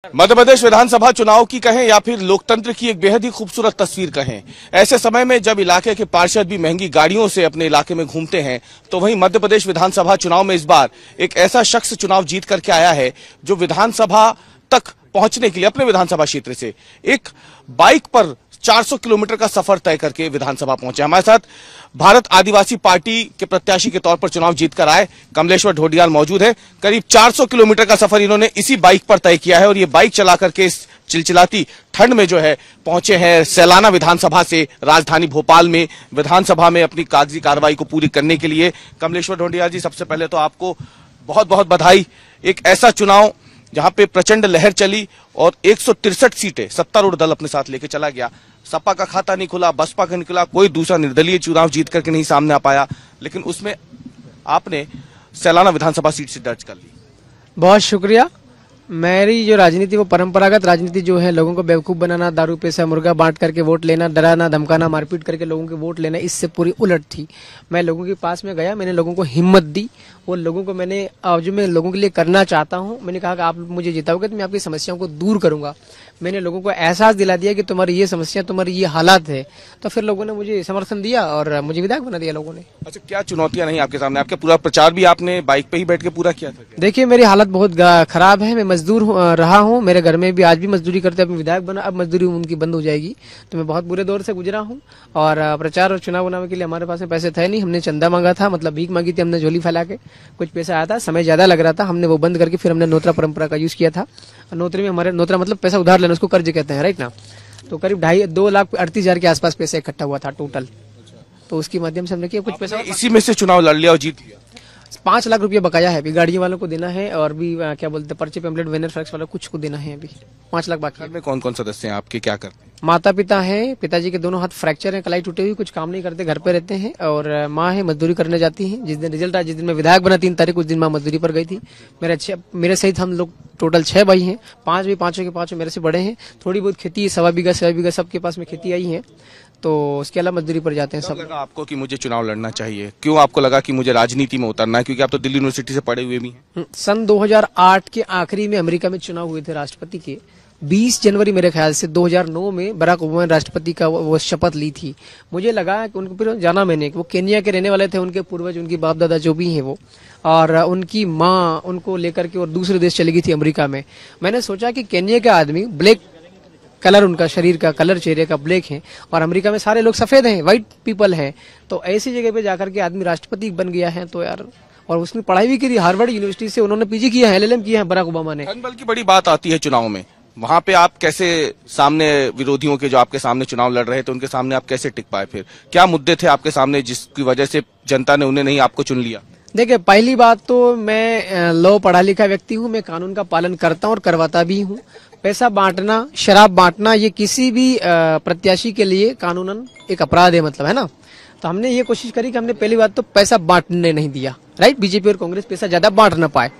मध्य प्रदेश विधानसभा चुनाव की कहें या फिर लोकतंत्र की एक बेहद ही खूबसूरत तस्वीर कहें। ऐसे समय में जब इलाके के पार्षद भी महंगी गाड़ियों से अपने इलाके में घूमते हैं, तो वहीं मध्य प्रदेश विधानसभा चुनाव में इस बार एक ऐसा शख्स चुनाव जीत करके आया है जो विधानसभा तक पहुंचने के लिए अपने विधानसभा क्षेत्र से एक बाइक पर 400 किलोमीटर का सफर तय करके विधानसभा पहुंचे। हमारे साथ भारत आदिवासी पार्टी के प्रत्याशी के तौर पर चुनाव जीतकर आए कमलेश्वर ढोडियाल मौजूद है। करीब 400 किलोमीटर का सफर इन्होंने इसी बाइक पर तय किया है और ये बाइक चला करके इस चिलचिलाती ठंड में जो है पहुंचे हैं सैलाना विधानसभा से राजधानी भोपाल में विधानसभा में अपनी कागजी कार्रवाई को पूरी करने के लिए। कमलेश्वर ढोडियाल जी, सबसे पहले तो आपको बहुत बहुत बधाई। एक ऐसा चुनाव जहां पे प्रचंड लहर चली और 163 सीटें सत्तारूढ़ दल अपने साथ लेके चला गया। सपा का खाता नहीं खुला, बसपा का निकला, कोई दूसरा निर्दलीय चुनाव जीत करके नहीं सामने आ पाया, लेकिन उसमें आपने सैलाना विधानसभा सीट से दर्ज कर ली। बहुत शुक्रिया। मेरी जो राजनीति वो परंपरागत राजनीति जो है, लोगों को बेवकूफ बनाना, दारू पैसा मुर्गा बांट करके वोट लेना, डराना धमकाना, मारपीट करके लोगों के वोट लेना, इससे पूरी उलट थी। मैं लोगों के पास में गया, मैंने लोगों को हिम्मत दी और लोगों को मैंने जो मैं लोगों के लिए करना चाहता हूं, मैंने कहा कि आप मुझे जिताओगे तो मैं आपकी समस्याओं को दूर करूंगा। मैंने लोगों को एहसास दिला दिया कि तुम्हारी ये समस्या, तुम्हारी ये हालात है, तो फिर लोगों ने मुझे समर्थन दिया और मुझे विधायक बना दिया लोगों ने। अच्छा, क्या चुनौतियां नहीं आपके सामने? आपके पूरा प्रचार भी आपने बाइक पे ही बैठ के पूरा किया था? देखिए, मेरी हालत बहुत खराब है। मैं मजदूर रहा हूँ, मेरे घर में भी आज भी मजदूरी करते हैं। विधायक बना, अब मजदूरी उनकी बंद हो जाएगी, तो मैं बहुत बुरे दौर से गुजरा हूँ। और प्रचार और चुनाव बनाने के लिए हमारे पास में पैसे थे नहीं, हमने चंदा मांगा था, मतलब भीख मांगी थी हमने झोली फैला के। कुछ पैसा आया था, समय ज्यादा लग रहा था, हमने वो बंद करके फिर हमने नोतरा परंपरा का यूज किया था। नोतरे में हमारे नोतरा मतलब पैसा उधार लेना, उसको कर्ज कहते हैं, राइट ना। तो करीब 2,38,000 के आसपास पैसा इकट्ठा हुआ था टोटल, तो उसके माध्यम से हमने किया कुछ पैसा। इसी में से चुनाव लड़ लिया और जीत लिया। 5 लाख रुपया बकाया है, अभी गाड़ियों वालों को देना है और भी क्या बोलते हैं पर्चे पेम्पलेट वेनर फ्लैक्स वालों कुछ को देना है। अभी 5 लाख बाकी। घर में कौन कौन सदस्य हैं आपके, क्या करते हैं? माता पिता हैं, पिताजी के दोनों हाथ फ्रैक्चर हैं, कलाई टूटी हुई, कुछ काम नहीं करते, घर पे रहते हैं। और माँ है, मजदूरी करने जाती है। जिस दिन रिजल्ट आया, जिस दिन मैं विधायक बना 3 तारीख, उस दिन माँ मजदूरी पर गई थी। मेरे सहित हम लोग टोटल 6 भाई हैं। 5 भी, 5 के 5 मेरे से बड़े हैं। थोड़ी बहुत खेती, 1.25 बीघा सबके पास में खेती आई है, तो उसके अलावा मजदूरी पर जाते हैं सब। लगा आपको कि मुझे चुनाव लड़ना चाहिए? क्यों आपको लगा कि मुझे राजनीति में उतरना है? क्योंकि आप तो दिल्ली यूनिवर्सिटी से पढ़े हुए भी हैं। सन 2008 के आखिरी में अमेरिका में चुनाव हुए थे राष्ट्रपति के। 20 जनवरी मेरे ख्याल से 2009 में बराक ओबामा ने राष्ट्रपति का वो शपथ ली थी। मुझे लगा कि उनको फिर जाना मैंने, वो केन्या के रहने वाले थे, उनके पूर्वज, उनकी बाप दादा जो भी हैं वो, और उनकी माँ उनको लेकर के और दूसरे देश चली गई थी अमेरिका में। मैंने सोचा कि केन्या का आदमी ब्लैक कलर, उनका शरीर का कलर चेहरे का ब्लैक है, और अमेरिका में सारे लोग सफेद हैं, व्हाइट पीपल हैं, तो ऐसी जगह पे जाकर के आदमी राष्ट्रपति बन गया है तो यार। और उसने पढ़ाई भी की, हार्वर्ड यूनिवर्सिटी से उन्होंने पीजी किया है, एलएलएम किया है बराक ओबामा ने। बल की बड़ी बात आती है चुनाव में, वहां पे आप कैसे सामने विरोधियों के, जो आपके सामने चुनाव लड़ रहे थे, उनके सामने आप कैसे टिक पाए? फिर क्या मुद्दे थे आपके सामने जिसकी वजह से जनता ने उन्हें नहीं आपको चुन लिया? देखिए, पहली बात तो मैं लॉ पढ़ा लिखा व्यक्ति हूँ, मैं कानून का पालन करता हूँ और करवाता भी हूँ। पैसा बांटना, शराब बांटना, ये किसी भी प्रत्याशी के लिए कानूनन एक अपराध है, मतलब, है ना। तो हमने ये कोशिश करी कि हमने पहली बात तो पैसा बांटने नहीं दिया, राइट। बीजेपी और कांग्रेस पैसा ज्यादा बांट ना पाए,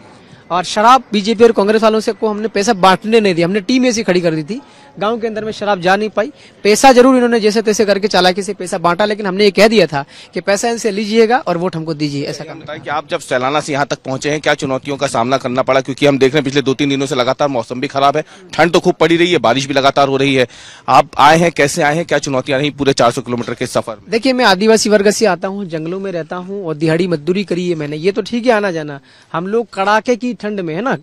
और शराब बीजेपी और कांग्रेस वालों से को हमने पैसा बांटने नहीं दिया। हमने टीम ऐसी खड़ी कर दी थी, गांव के अंदर में शराब जा नहीं पाई। पैसा जरूर इन्होंने जैसे तैसे करके चालाकी से पैसा बांटा, लेकिन हमने ये कह दिया था कि पैसा इनसे लीजिएगा और वोट हमको दीजिए। ऐसा काम बताइए कि आप जब सैलाना से यहाँ तक पहुंचे हैं, क्या चुनौतियों का सामना करना पड़ा? क्योंकि हम देख रहे हैं पिछले 2-3 दिनों से लगातार मौसम भी खराब है, ठंड तो खूब पड़ी रही है, बारिश भी लगातार हो रही है। आप आए हैं, कैसे आए हैं, क्या चुनौतियां रही पूरे 400 किलोमीटर के सफर में? देखिए, मैं आदिवासी वर्ग से आता हूँ, जंगलों में रहता हूँ और दिहाड़ी मजदूरी करी है मैंने, ये तो ठीक है आना जाना। हम लोग कड़ाके की ठंड में, है ना,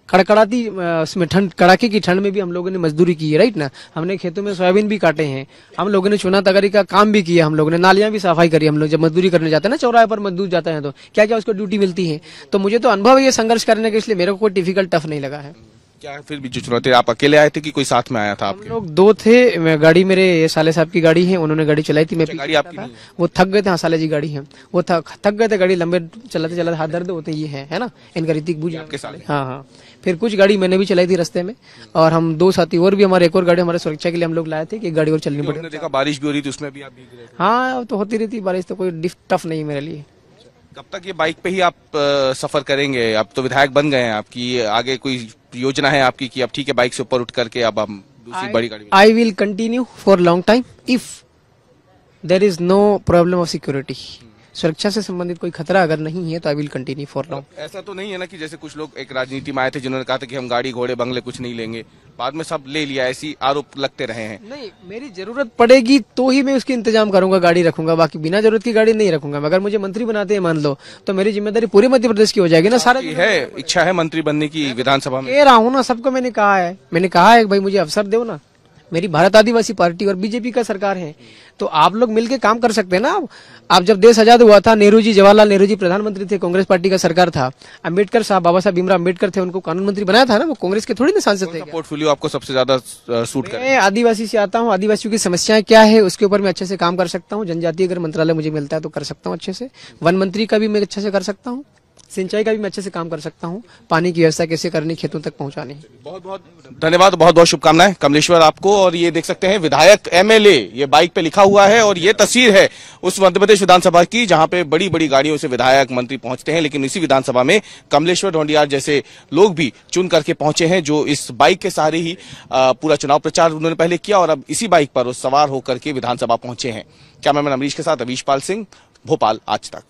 कड़कड़ाती उसमें ठंड, कड़ाके की ठंड में भी हम लोगों ने मजदूरी की है, राइट ना। हमने खेतों में सोयाबीन भी काटे हैं, हम लोगों ने चुना तगारी का काम भी किया, हम लोगों ने नालियां भी सफाई करी। हम लोग जब मजदूरी करने जाते हैं ना, चौराहे पर मजदूर जाते हैं, तो क्या क्या उसको ड्यूटी मिलती है। तो मुझे तो अनुभव है ये संघर्ष करने का, इसलिए मेरे को कोई डिफिकल्ट टफ नहीं लगा है। क्या फिर भी जो चुनौती, आप अकेले आए थे कि कोई साथ में आया था आपके? हम लोग 2 थे। गाड़ी मेरे साले साहब की गाड़ी है, उन्होंने गाड़ी चलाई थी, मैं गाड़ी आपकी नहीं? वो थक गए थे। हाँ, साले जी गाड़ी है, वो थक गए थे, गाड़ी लंबे चलाते चलाते हाथ दर्द होते ये है ना, इनका ऋतिक बुझ आपके साले। हाँ हाँ। फिर कुछ गाड़ी मैंने भी चलाई थी रास्ते में, और हम 2 साथी और भी, हमारे एक और गाड़ी हमारे सुरक्षा के लिए हम लोग लाए थे कि गाड़ी और चलनी पड़ी। देखा बारिश भी हो रही थी, उसमें भी आप भीग रहे थे? हाँ, तो होती रहती बारिश, तो कोई टफ नहीं मेरे लिए। कब तक ये बाइक पे ही आप सफर करेंगे? अब तो विधायक बन गए हैं, आपकी आगे कोई योजना है आपकी कि अब ठीक है बाइक से ऊपर उठ करके अब हम दूसरी बड़ी गाड़ी? I will continue for long time if there is no problem of security. सुरक्षा से संबंधित कोई खतरा अगर नहीं है तो I will continue for now. ऐसा तो नहीं है ना कि जैसे कुछ लोग एक राजनीति में आए थे जिन्होंने कहा था कि हम गाड़ी घोड़े बंगले कुछ नहीं लेंगे, बाद में सब ले लिया, ऐसी आरोप लगते रहे हैं। नहीं, मेरी जरूरत पड़ेगी तो ही मैं उसकी इंतजाम करूंगा, गाड़ी रखूंगा, बाकी बिना जरूरत की गाड़ी नहीं रखूंगा। अगर मुझे मंत्री बनाते हैं मान लो तो मेरी जिम्मेदारी पूरे मध्य प्रदेश की हो जाएगी ना। सारा है इच्छा है मंत्री बनने की विधानसभा में? कह रहा हूँ ना, सबको मैंने कहा है भाई मुझे अवसर दो ना। मेरी भारत आदिवासी पार्टी और बीजेपी का सरकार है, तो आप लोग मिलके काम कर सकते हैं ना। आप जब देश आजाद हुआ था, नेहरू जी, जवाहरलाल नेहरू जी प्रधानमंत्री थे, कांग्रेस पार्टी का सरकार था। अम्बेडकर साहब, बाबा साहब भीमराव अम्बेडकर थे, उनको कानून मंत्री बनाया था ना, वो कांग्रेस के थोड़ी ना सांसद थे। पोर्टफोलियो आपको सबसे ज्यादा सूट करे? मैं आदिवासी से आता हूँ, आदिवासियों की समस्याएं क्या है उसके ऊपर मैं अच्छे से काम कर सकता हूँ। जनजातीय अगर मंत्रालय मुझे मिलता है तो कर सकता हूँ अच्छे से। वन मंत्री का भी मैं अच्छे से कर सकता हूँ, सिंचाई का भी मैं अच्छे से काम कर सकता हूँ, पानी की व्यवस्था कैसे करनी, खेतों तक पहुंचानी। बहुत बहुत धन्यवाद, बहुत बहुत शुभकामनाएं कमलेश्वर आपको। और ये देख सकते हैं विधायक एमएलए, ये बाइक पे लिखा हुआ है और ये तस्वीर है उस मध्य प्रदेश विधानसभा की जहां पे बड़ी बड़ी गाड़ियों से विधायक मंत्री पहुंचते हैं, लेकिन इसी विधानसभा में कमलेश्वर ढोंडियार जैसे लोग भी चुन करके पहुंचे हैं, जो इस बाइक के सहारे ही पूरा चुनाव प्रचार उन्होंने पहले किया और अब इसी बाइक पर सवार होकर के विधानसभा पहुंचे हैं। कैमरामैन अमरीश के साथ अवीश पाल सिंह, भोपाल आज तक।